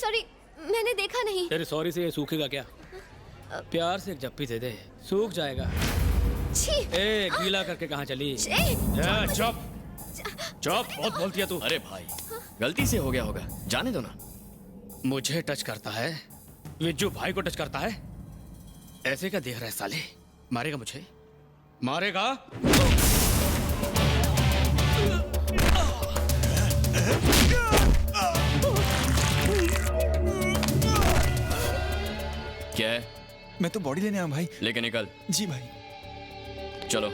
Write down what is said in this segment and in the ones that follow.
Sorry, मैंने देखा नहीं। तेरे सॉरी से ये सूखेगा क्या? प्यार से एक जप्पी दे दे, सूख जाएगा। छी! ए, गीला करके कहाँ चली? चुप चुप, बहुत बोलती है तू। अरे भाई, गलती से हो गया होगा, जाने दो ना। मुझे टच करता है, विज्जू भाई को टच करता है। ऐसे क्या देख रहा है साले? मारेगा मुझे, मारेगा। क्या है? मैं तो बॉडी लेने आया भाई। लेके निकल। जी भाई। चलो।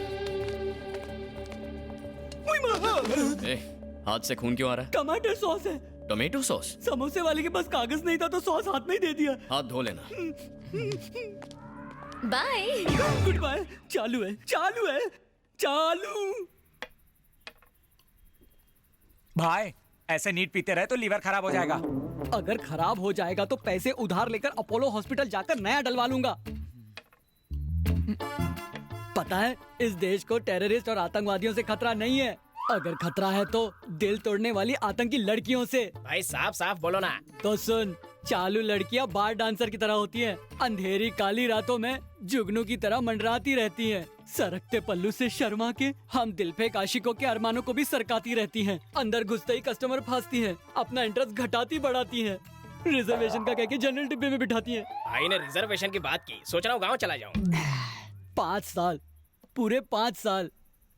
ए, हाथ से खून क्यों आ रहा है? टमाटर सॉस है। Tomato sauce? समोसे वाले के पास कागज नहीं था तो सॉस हाथ में ही दे दिया। हाथ धो लेना। बाय। Good bye. चालू है, चालू है, चालू। भाई ऐसे नीट पीते रहे तो लीवर खराब हो जाएगा। अगर खराब हो जाएगा तो पैसे उधार लेकर अपोलो हॉस्पिटल जाकर नया डलवा लूंगा। पता है, इस देश को टेररिस्ट और आतंकवादियों से खतरा नहीं है। अगर खतरा है तो दिल तोड़ने वाली आतंकी लड़कियों से। भाई साफ साफ बोलो ना। तो सुन, चालू लड़कियां बार डांसर की तरह होती हैं। अंधेरी काली रातों में जुगनू की तरह मंडराती रहती हैं। सरकते पल्लू से शर्मा के हम दिल पे आशिकों के अरमानों को भी सरकाती रहती हैं। अंदर घुसते ही कस्टमर फंसती हैं, अपना इंटरेस्ट घटाती बढ़ाती हैं, रिजर्वेशन का कह के जनरल डिब्बे में बिठाती हैं। भाई ने रिजर्वेशन की बात की, सोच रहा हूँ गाँव चला जाऊँ। 5 साल, पूरे 5 साल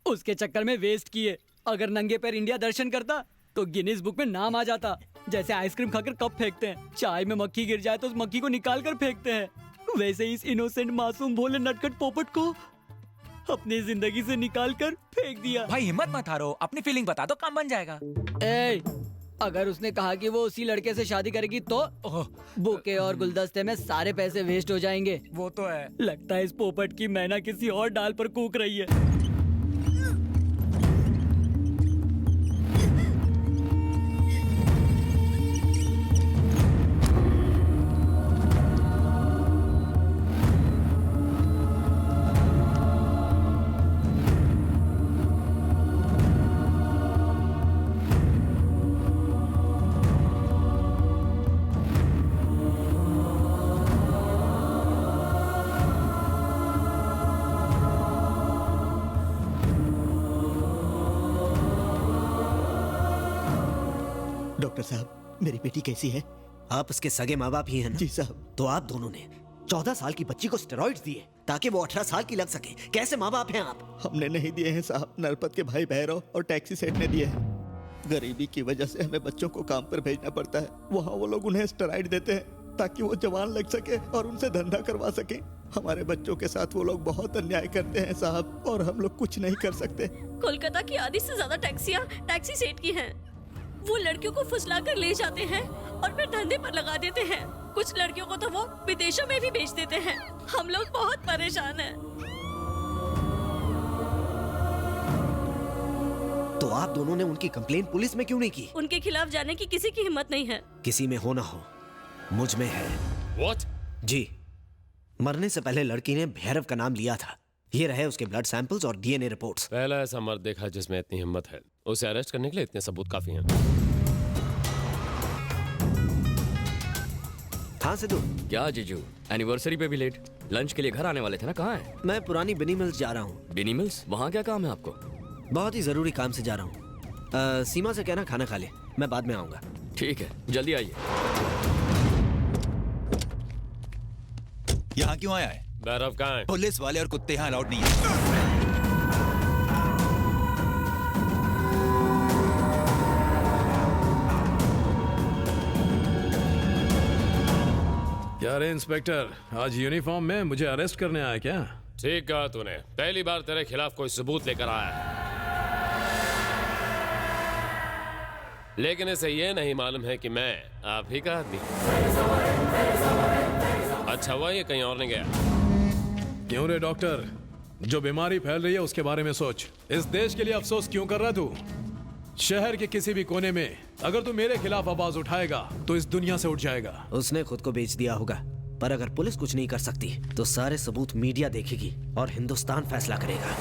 उसके चक्कर में वेस्ट किए। अगर नंगे पैर इंडिया दर्शन करता तो गिनीज बुक में नाम आ जाता। जैसे आइसक्रीम खाकर कप फेंकते हैं, चाय में मक्खी गिर जाए तो उस मक्खी को निकाल कर फेंकते हैं, वैसे ही इस इनोसेंट मासूम भोले नटखट पोपट को अपनी जिंदगी से निकाल कर फेंक दिया। भाई हिम्मत मत हारो, अपनी फीलिंग बता दो, काम बन जाएगा। ए, अगर उसने कहा कि वो उसी लड़के से शादी करेगी तो बुके और गुलदस्ते में सारे पैसे वेस्ट हो जाएंगे। वो तो है। लगता है इस पोपट की मैना किसी और डाल पर कूक रही है। डॉक्टर साहब, मेरी बेटी कैसी है? आप उसके सगे माँ बाप ही हैं ना? जी साहब। तो आप दोनों ने 14 साल की बच्ची को स्टेरॉइड्स दिए ताकि वो 18 साल की लग सके। कैसे माँ बाप हैं आप? हमने नहीं दिए हैं साहब, नरपत के भाई भैरव और टैक्सी सेठ ने दिए हैं। गरीबी की वजह से हमें बच्चों को काम पर भेजना पड़ता है। वहाँ वो लोग उन्हें स्टेरॉइड देते हैं ताकि वो जवान लग सके और उनसे धंधा करवा सके। हमारे बच्चों के साथ वो लोग बहुत अन्याय करते हैं साहब, और हम लोग कुछ नहीं कर सकते। कोलकाता की आधी से ज्यादा टैक्सियाँ टैक्सी सेठ की हैं। वो लड़कियों को फुसला कर ले जाते हैं और फिर धंधे पर लगा देते हैं। कुछ लड़कियों को तो वो विदेशों में भी भेज देते हैं। हम लोग बहुत परेशान हैं। तो आप दोनों ने उनकी कंप्लेंट पुलिस में क्यों नहीं की? उनके खिलाफ जाने की किसी की हिम्मत नहीं है। किसी में हो ना हो, मुझ में है। What? जी, मरने से पहले लड़की ने भैरव का नाम लिया था। ये रहे उसके ब्लड सैंपल्स और डीएनए रिपोर्ट्स। पहला ऐसा मर्द देखा जिसमें इतनी हिम्मत है। उसे अरेस्ट करने के लिए इतने सबूत काफी हैं। हाँ सिद्धू। क्या जीजू, एनिवर्सरी पे भी लेट? लंच के लिए घर आने वाले थे ना, कहाँ है? मैं पुरानी बिनी मिल्स जा रहा हूँ। बिनी मिल्स? वहाँ क्या काम है आपको? बहुत ही जरूरी काम से जा रहा हूँ। सीमा से कहना खाना खा ले, मैं बाद में आऊंगा। ठीक है, जल्दी आइए। यहाँ क्यों आया है? भैरव कहाँ है? पुलिस वाले और कुत्ते यहाँ अलाउड नहीं है। क्या रे इंस्पेक्टर, आज यूनिफॉर्म में मुझे अरेस्ट करने आया क्या? ठीक कहा तूने, पहली बार तेरे खिलाफ कोई सबूत लेकर आया है। लेकिन इसे ये नहीं मालूम है कि मैं आप ही का आदमी। अच्छा हुआ ये कहीं और नहीं गया। क्यों रे डॉक्टर, जो बीमारी फैल रही है उसके बारे में सोच। इस देश के लिए अफसोस क्यों कर रहा तू? शहर के किसी भी कोने में अगर तू मेरे खिलाफ आवाज उठाएगा तो इस दुनिया से उठ जाएगा। उसने खुद को बेच दिया होगा, पर अगर पुलिस कुछ नहीं कर सकती तो सारे सबूत मीडिया देखेगी और हिंदुस्तान फैसला करेगा।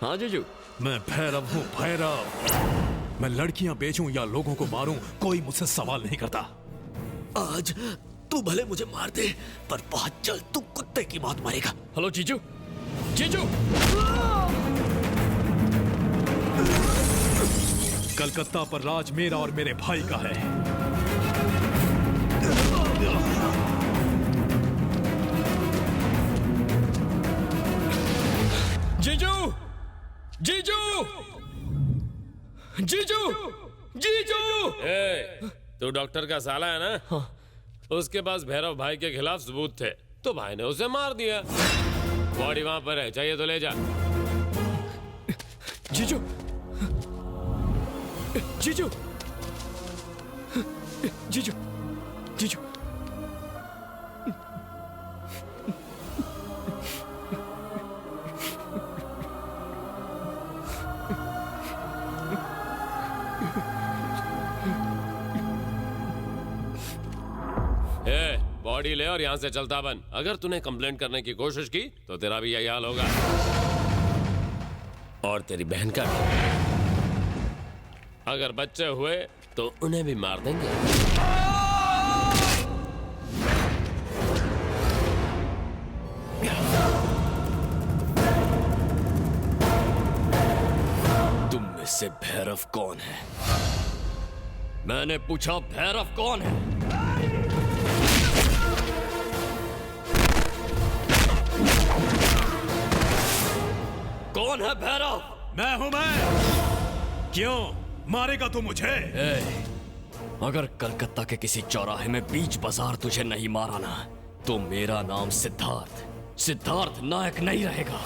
हाँ जीजू। मैं भैरव हूँ, भैरव। मैं लड़कियां बेचूं या लोगों को मारूं, कोई मुझसे सवाल नहीं करता। आज तू भले मुझे मार दे, पर बहुत जल्द तू कुत्ते की मौत मरेगा। हेलो जीजू, जीजू। कलकत्ता पर राज मेरा और मेरे भाई का है। जीजू, जीजू, जीजू, जीजू। तू डॉक्टर का साला है ना? हाँ। उसके पास भैरव भाई के खिलाफ सबूत थे, तो भाई ने उसे मार दिया। बॉडी वहां पर है, चाहिए तो ले जा। जीजू, जीजू, जीजू, जीजू। बॉडी ले और यहाँ से चलता बन। अगर तूने कंप्लेंट करने की कोशिश की तो तेरा भी यही हाल होगा, और तेरी बहन का भी। अगर बच्चे हुए तो उन्हें भी मार देंगे। तुम में से भैरव कौन है? मैंने पूछा भैरव कौन है? कौन है भैरव? मैं हूं मैं। क्यों मारेगा तू मुझे? अगर कलकत्ता के किसी चौराहे में बीच बाजार तुझे नहीं मारा ना, तो मेरा नाम सिद्धार्थ नायक नहीं रहेगा।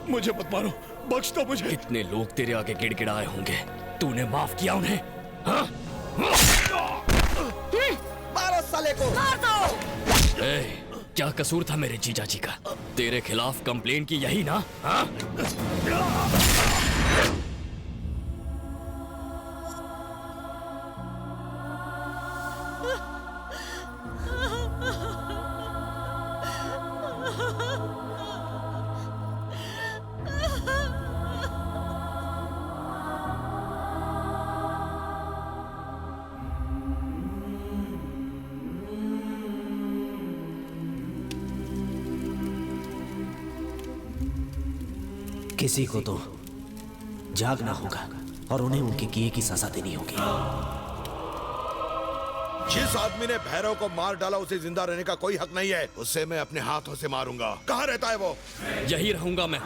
मुझे मत मारो, बख्श दो मुझे। कितने लोग तेरे आगे गिड़गिड़ाए होंगे, तूने माफ किया उन्हें? हाँ? मारो साले को। मार दो। क्या कसूर था मेरे जीजा जी का? तेरे खिलाफ कंप्लेन की यही ना? हाँ? किसी को तो जागना होगा और उन्हें उनके किए की सजा देनी होगी। जिस आदमी ने भैरव को मार डाला उसे जिंदा रहने का कोई हक नहीं है। उसे मैं अपने हाथों से मारूंगा। कहाँ रहता है वो? यही रहूंगा मैं।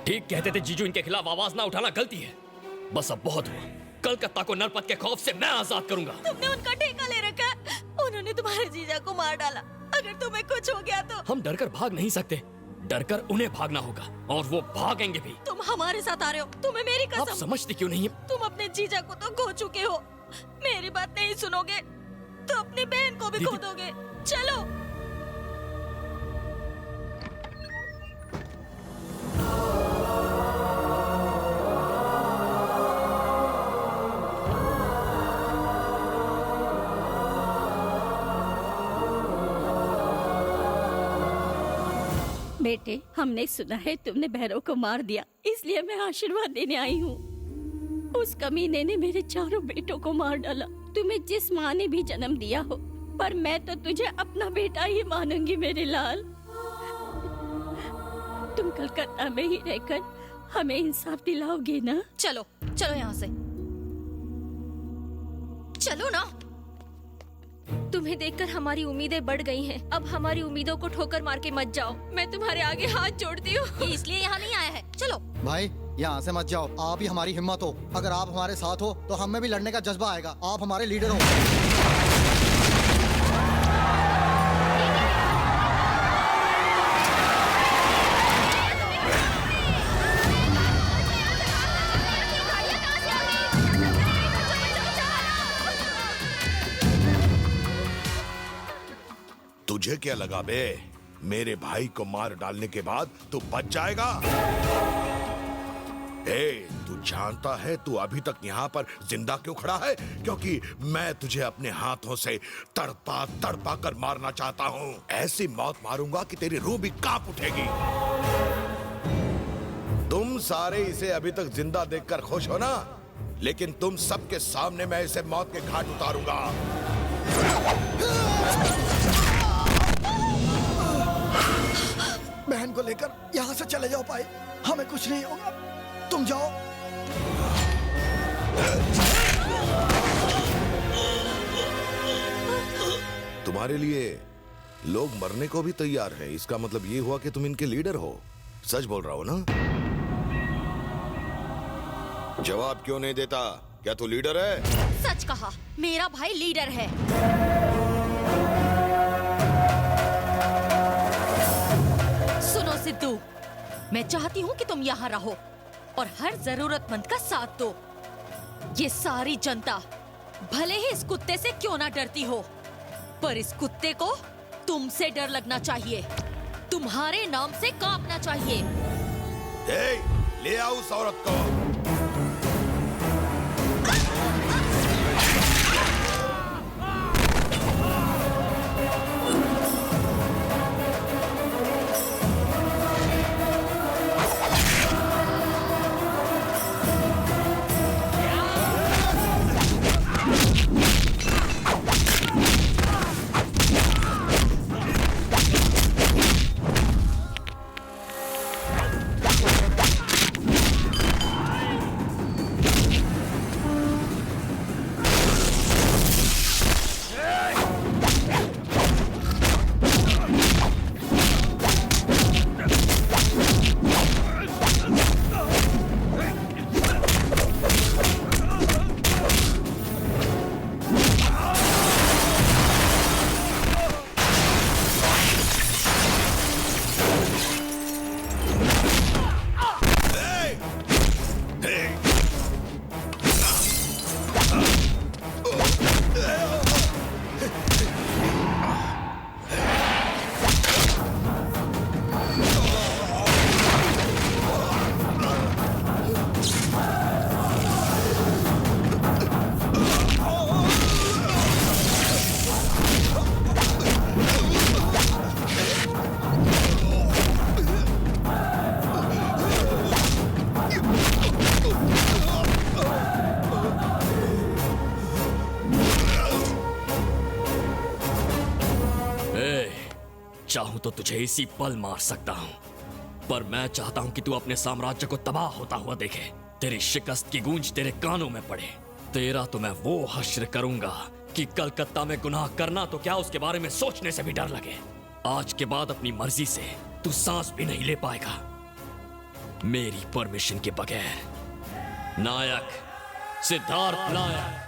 ठीक कहते थे जीजू, इनके खिलाफ आवाज ना उठाना गलती है। बस अब बहुत हुआ। कलकत्ता को नरपत के खौफ से मैं आजाद करूंगा। तुमने उनका ठेका ले रखा है। उन्होंने तुम्हारे जीजा को मार डाला। अगर तुम्हें कुछ हो गया तो? हम डरकर भाग नहीं सकते, डरकर उन्हें भागना होगा, और वो भागेंगे भी। तुम हमारे साथ आ रहे हो, तुम्हें मेरी कसम। आप समझती क्यों नहीं? तुम अपने जीजा को तो खो चुके हो, मेरी बात नहीं सुनोगे तो अपनी बहन को भी खो दोगे। चलो। बेटे, हमने सुना है तुमने भैरव को मार दिया, इसलिए मैं आशीर्वाद देने आई हूँ। उस कमीने ने मेरे चारों बेटों को मार डाला। तुम्हें जिस माँ ने भी जन्म दिया हो, पर मैं तो तुझे अपना बेटा ही मानूंगी मेरे लाल। तुम कलकत्ता में ही रहकर हमें इंसाफ दिलाओगे ना? चलो चलो यहाँ से, चलो ना। तुम्हें देखकर हमारी उम्मीदें बढ़ गई हैं। अब हमारी उम्मीदों को ठोकर मार के मत जाओ। मैं तुम्हारे आगे हाथ जोड़ती हूँ। ये इसलिए यहाँ नहीं आया है। चलो भाई, यहाँ से मत जाओ। आप ही हमारी हिम्मत हो। अगर आप हमारे साथ हो तो हमें भी लड़ने का जज्बा आएगा। आप हमारे लीडर हो। तुझे क्या लगा बे? मेरे भाई को मार डालने के बाद तू बच जाएगा? तू जानता है तू अभी तक यहाँ पर जिंदा क्यों खड़ा है? क्योंकि मैं तुझे अपने हाथों से तड़पा तड़पा कर मारना चाहता हूँ। ऐसी मौत मारूंगा कि तेरी रूह भी कांप उठेगी। तुम सारे इसे अभी तक जिंदा देखकर खुश हो ना? लेकिन तुम सबके सामने मैं इसे मौत के घाट उतारूंगा। बहन को लेकर यहाँ से चले जाओ भाई, हमें कुछ नहीं होगा। तुम जाओ। तुम्हारे लिए लोग मरने को भी तैयार हैं। इसका मतलब ये हुआ कि तुम इनके लीडर हो। सच बोल रहा हो ना? जवाब क्यों नहीं देता? क्या तू लीडर है? सच कहा, मेरा भाई लीडर है। सुनो सिद्धू, मैं चाहती हूँ कि तुम यहाँ रहो और हर जरूरतमंद का साथ दो। ये सारी जनता भले ही इस कुत्ते से क्यों ना डरती हो, पर इस कुत्ते को तुमसे डर लगना चाहिए, तुम्हारे नाम से कांपना चाहिए। ले आओ उस औरत को। चाहूं तो तुझे इसी पल मार सकता हूं, पर मैं चाहता हूं कि तू अपने साम्राज्य को तबाह होता हुआ देखे, तेरी शिकस्त की गूंज तेरे कानों में पड़े। तेरा तो मैं वो हश्र करूंगा कि कलकत्ता में गुनाह करना तो क्या, उसके बारे में सोचने से भी डर लगे। आज के बाद अपनी मर्जी से तू सांस भी नहीं ले पाएगा मेरी परमिशन के बगैर। नायक, सिद्धार्थ नायक।